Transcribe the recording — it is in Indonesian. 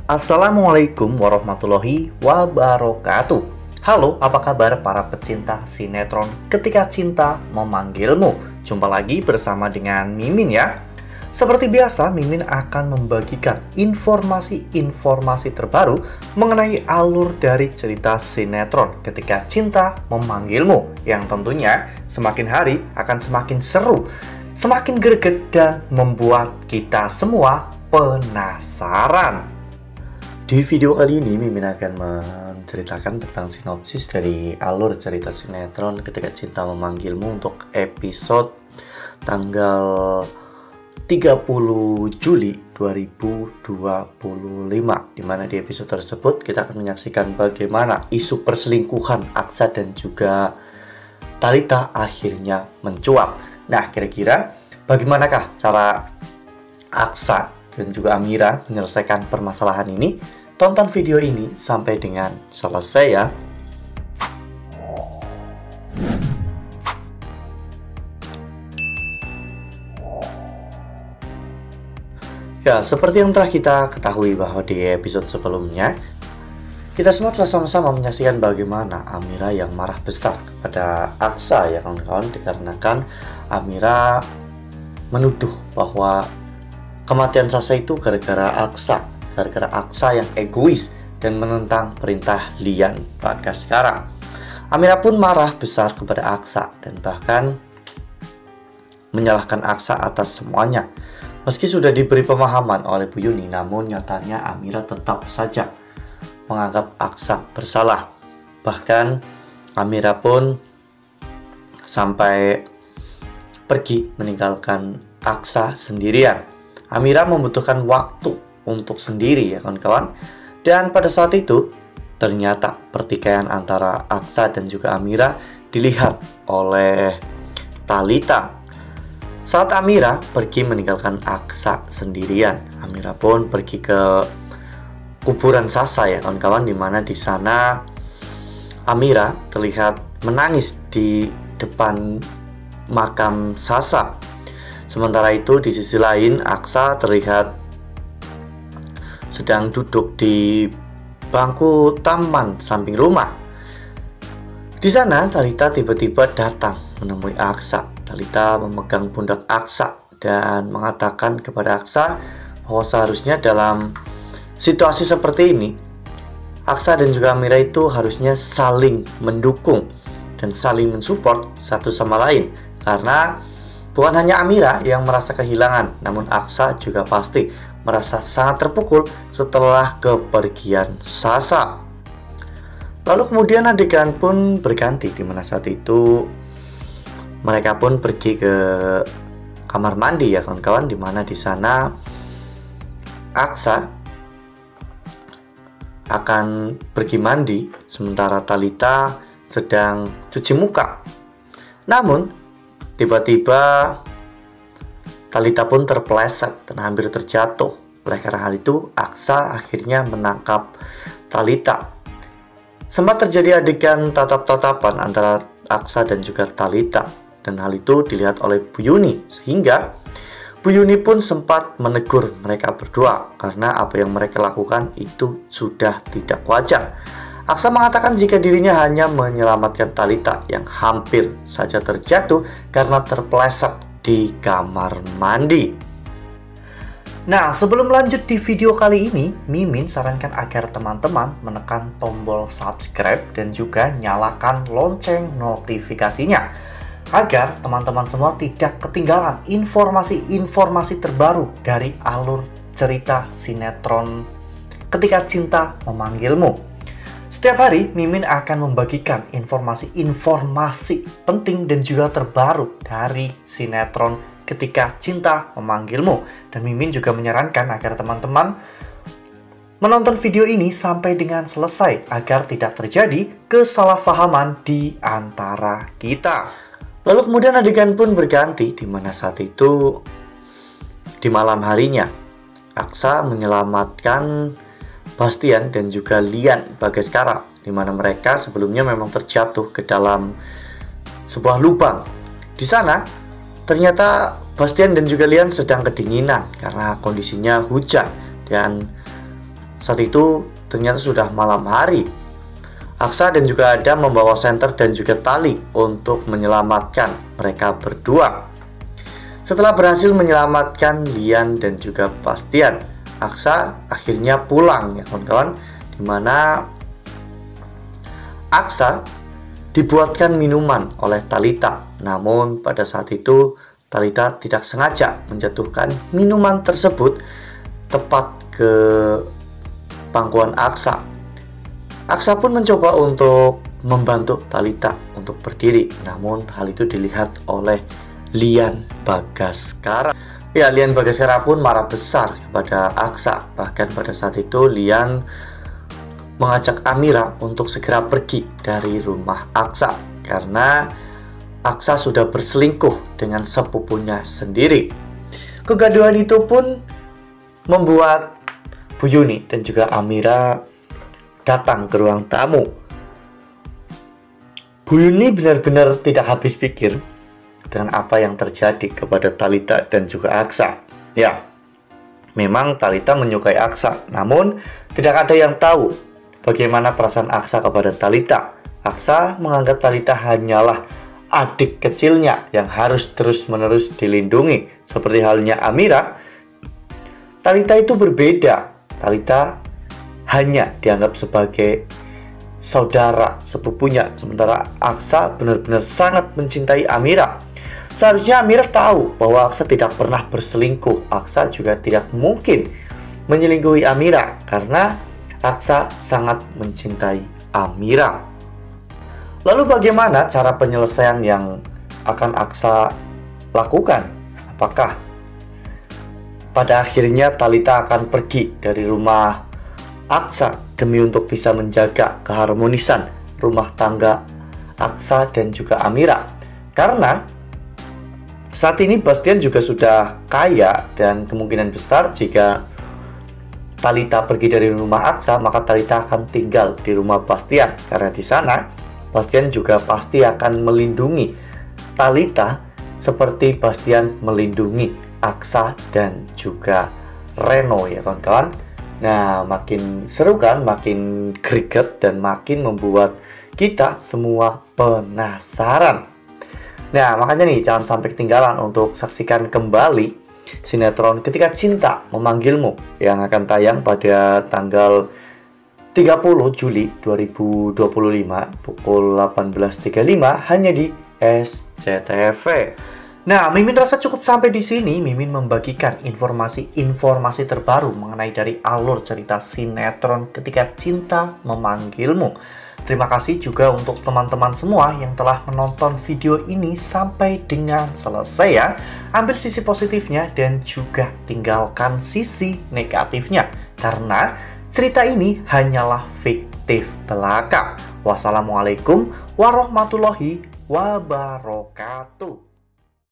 Assalamualaikum warahmatullahi wabarakatuh. Halo, apa kabar para pecinta sinetron Ketika Cinta Memanggilmu? Jumpa lagi bersama dengan Mimin ya. Seperti biasa, Mimin akan membagikan informasi-informasi terbaru mengenai alur dari cerita sinetron Ketika Cinta Memanggilmu, yang tentunya semakin hari akan semakin seru, semakin greget, dan membuat kita semua penasaran. Di video kali ini, Mimin akan menceritakan tentang sinopsis dari alur cerita sinetron Ketika Cinta Memanggilmu untuk episode tanggal 30 Juli 2025, dimana di episode tersebut kita akan menyaksikan bagaimana isu perselingkuhan Aksa dan juga Thalita akhirnya mencuat. Nah, kira-kira bagaimanakah cara Aksa dan juga Amira menyelesaikan permasalahan ini? Tonton video ini sampai dengan selesai ya. Ya, seperti yang telah kita ketahui bahwa di episode sebelumnya kita semua telah sama-sama menyaksikan bagaimana Amira yang marah besar kepada Aksa ya kawan-kawan, dikarenakan Amira menuduh bahwa kematian Sasa itu gara-gara Aksa yang egois dan menentang perintah Lian Bagaskara. Amira pun marah besar kepada Aksa dan bahkan menyalahkan Aksa atas semuanya. Meski sudah diberi pemahaman oleh Bu Yuni, namun nyatanya Amira tetap saja menganggap Aksa bersalah. Bahkan Amira pun sampai pergi meninggalkan Aksa sendirian. Amira membutuhkan waktu untuk sendiri ya kawan-kawan. Dan pada saat itu ternyata pertikaian antara Aksa dan juga Amira dilihat oleh Thalita. Saat Amira pergi meninggalkan Aksa sendirian, Amira pun pergi ke kuburan Sasa ya kawan-kawan, dimana di sana Amira terlihat menangis di depan makam Sasa. Sementara itu di sisi lain Aksa terlihat sedang duduk di bangku taman samping rumah. Di sana Thalita tiba-tiba datang menemui Aksa. Thalita memegang pundak Aksa dan mengatakan kepada Aksa bahwa seharusnya dalam situasi seperti ini Aksa dan juga Amira itu harusnya saling mendukung dan saling mensupport satu sama lain, karena bukan hanya Amira yang merasa kehilangan, namun Aksa juga pasti merasa sangat terpukul setelah kepergian Sasa. Lalu kemudian adegan pun berganti, di mana saat itu mereka pun pergi ke kamar mandi ya kawan-kawan, di mana di sana Aksa akan pergi mandi sementara Thalita sedang cuci muka. Namun tiba-tiba Thalita pun terpeleset dan hampir terjatuh. Oleh karena hal itu, Aksa akhirnya menangkap Thalita. Sempat terjadi adegan tatap-tatapan antara Aksa dan juga Thalita, dan hal itu dilihat oleh Bu Yuni, sehingga Bu Yuni pun sempat menegur mereka berdua karena apa yang mereka lakukan itu sudah tidak wajar. Aksa mengatakan jika dirinya hanya menyelamatkan Thalita yang hampir saja terjatuh karena terpeleset di kamar mandi. Nah, sebelum lanjut di video kali ini, Mimin sarankan agar teman-teman menekan tombol subscribe dan juga nyalakan lonceng notifikasinya, agar teman-teman semua tidak ketinggalan informasi-informasi terbaru dari alur cerita sinetron Ketika Cinta Memanggilmu. Setiap hari, Mimin akan membagikan informasi-informasi penting dan juga terbaru dari sinetron Ketika Cinta Memanggilmu. Dan Mimin juga menyarankan agar teman-teman menonton video ini sampai dengan selesai, agar tidak terjadi kesalahpahaman di antara kita. Lalu kemudian adegan pun berganti, di mana saat itu di malam harinya Aksa menyelamatkan Bastian dan juga Lian Bagaskara, di mana mereka sebelumnya memang terjatuh ke dalam sebuah lubang. Di sana ternyata Bastian dan juga Lian sedang kedinginan karena kondisinya hujan, dan saat itu ternyata sudah malam hari. Aksa dan juga Adam membawa senter dan juga tali untuk menyelamatkan mereka berdua. Setelah berhasil menyelamatkan Lian dan juga Bastian, Aksa akhirnya pulang ya kawan-kawan, dimana Aksa dibuatkan minuman oleh Talita. Namun pada saat itu Talita tidak sengaja menjatuhkan minuman tersebut tepat ke pangkuan Aksa. Aksa pun mencoba untuk membantu Talita untuk berdiri, namun hal itu dilihat oleh Lian Bagaskara. Ya, Lian Bagaskara pun marah besar kepada Aksa. Bahkan pada saat itu Lian mengajak Amira untuk segera pergi dari rumah Aksa karena Aksa sudah berselingkuh dengan sepupunya sendiri. Kegaduhan itu pun membuat Bu Yuni dan juga Amira datang ke ruang tamu. Bu Yuni benar-benar tidak habis pikir dengan apa yang terjadi kepada Talita dan juga Aksa. Ya, memang Talita menyukai Aksa, namun tidak ada yang tahu bagaimana perasaan Aksa kepada Talita. Aksa menganggap Talita hanyalah adik kecilnya yang harus terus-menerus dilindungi. Seperti halnya Amira, Talita itu berbeda. Talita hanya dianggap sebagai saudara sepupunya, sementara Aksa benar-benar sangat mencintai Amira. Seharusnya Amira tahu bahwa Aksa tidak pernah berselingkuh. Aksa juga tidak mungkin menyelingkuhi Amira karena Aksa sangat mencintai Amira. Lalu bagaimana cara penyelesaian yang akan Aksa lakukan? Apakah pada akhirnya Talita akan pergi dari rumah Aksa demi untuk bisa menjaga keharmonisan rumah tangga Aksa dan juga Amira? Karena saat ini Bastian juga sudah kaya dan kemungkinan besar jika Talita pergi dari rumah Aksa, maka Talita akan tinggal di rumah Bastian. Karena di sana Bastian juga pasti akan melindungi Talita seperti Bastian melindungi Aksa dan juga Reno ya kawan-kawan. Nah, makin seru kan, makin greget dan makin membuat kita semua penasaran. Nah, makanya nih jangan sampai ketinggalan untuk saksikan kembali sinetron Ketika Cinta Memanggilmu yang akan tayang pada tanggal 30 Juli 2025 pukul 18.35 hanya di SCTV. Nah, Mimin rasa cukup sampai di sini. Mimin membagikan informasi-informasi terbaru mengenai dari alur cerita sinetron Ketika Cinta Memanggilmu. Terima kasih juga untuk teman-teman semua yang telah menonton video ini sampai dengan selesai ya. Ambil sisi positifnya dan juga tinggalkan sisi negatifnya. Karena cerita ini hanyalah fiktif belaka. Wassalamualaikum warahmatullahi wabarakatuh.